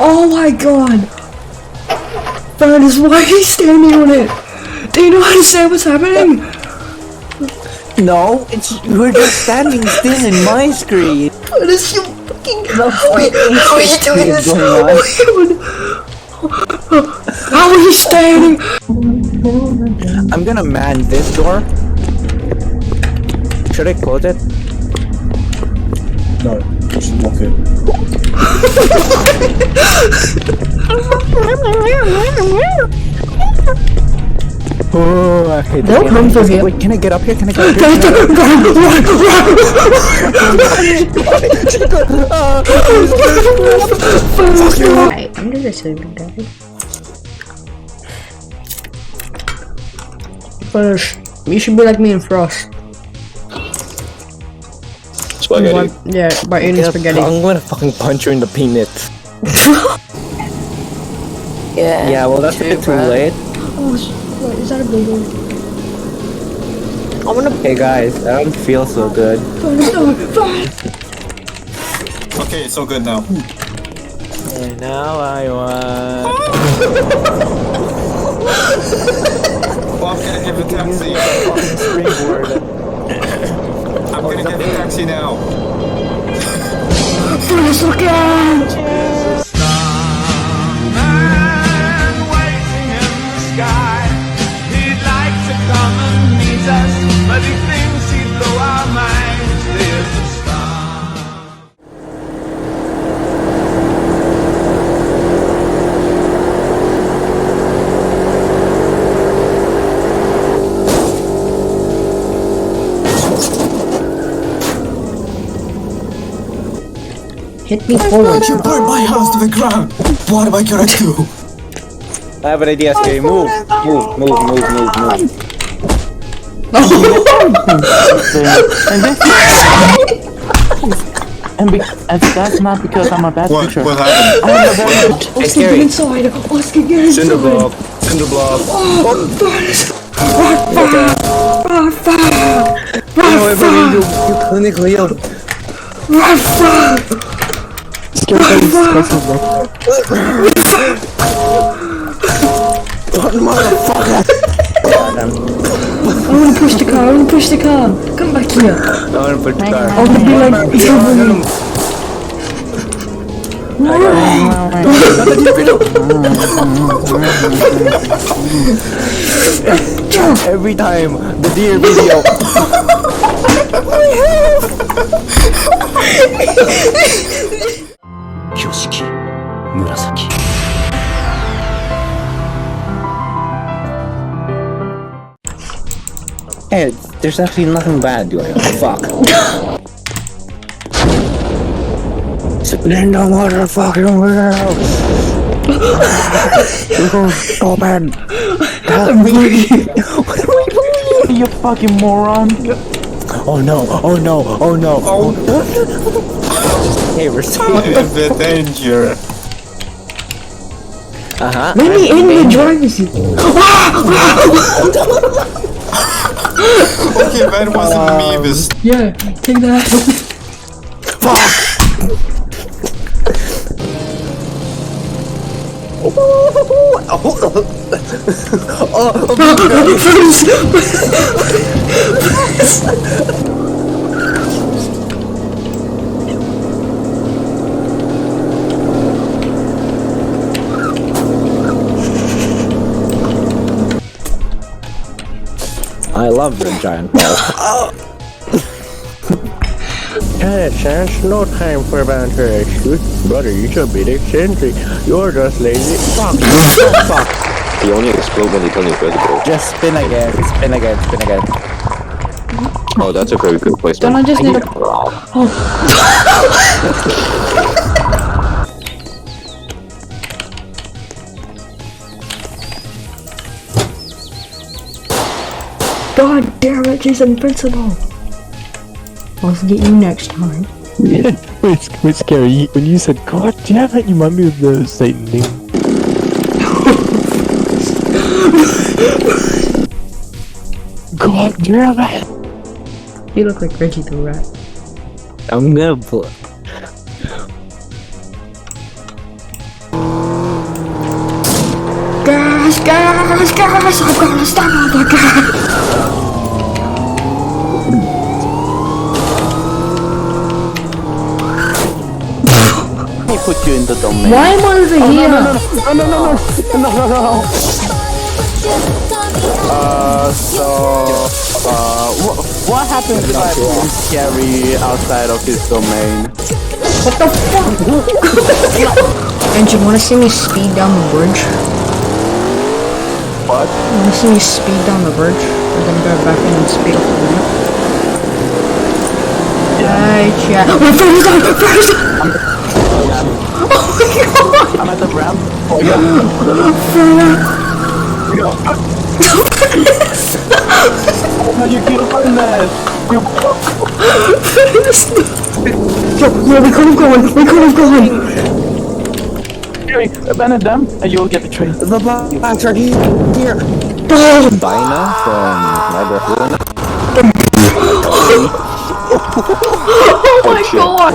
Oh my god! Furnace, why are you standing on it? Do you not understand what's happening? No, you're just standing still in my screen. Furnace, you fucking... No, how are you doing this? How are you standing? I'm gonna man this door. Should I close it? No, just lock it. Oh, I hate They'll come for you. Wait, can I get up here? Can I get up here? I'm gonna show you guys. First, you should be like me and Frost. Spaghetti. Yeah, by eating spaghetti. I'm gonna fucking punch you in the peanuts. Yeah, well that's a bit too late. Oh, wait, is that a big one? I wanna. Hey guys, I don't feel so good. Okay, it's all good now. And now I want... Well, I'm gonna give a taxi. I'm gonna give a taxi now. Furnace, look out! But he thinks he'd blow our minds. There's a star. Hit me forward. You burned my house to the ground. What am I gonna do? I have an idea, Scary. Move. And that's not because I'm a bad teacher. What happened? Oscar, get inside! Oscar, get inside! Cinder block. Cinder block. You clinically ill. Motherfucker! I wanna push the car, Come back here. I wanna put the car. I wanna be like, Every time, the deer video. Yoshiki. Murasaki. Hey, there's actually nothing bad going on. Fuck. In the motherfucking world. You're going so bad. Help me. You fucking moron. Oh no. Hey, we're safe. I'm in danger. maybe in the driver's seat. Okay, that wasn't me this. Yeah, take that. Fuck. I love the giant ball. Chance, no time for banter excuse. Brother, you should be eccentric. You're just lazy. Fuck. Fuck. He only explode when they turn invisible. Just spin again. Oh, that's a very good placement. Don't I just need a... God damn it, he's invincible. I'll get you next time. Wait, Scary, when you said God damn it, you remind me of the Satan thing. God damn it! You look like Reggie the Rat. I'm gonna pull. gas, gas! I've got to step on the gas! Let me put you in the domain. Why am I over here? No. What happens if I put Scary outside of his domain? What the fuck? And you wanna see me speed down the bridge? What? You wanna see me speed down the bridge? We're gonna go back in and speed up a minute. Hey, chat. Oh, first time! First time! Oh my god! I'm at the ramp. Oh yeah. You killed my man. Yo, we could have gone! We could have gone! Abandon them and you'll get the train. The blacks are here. Oh, Dinah from Neighborhood. oh my god!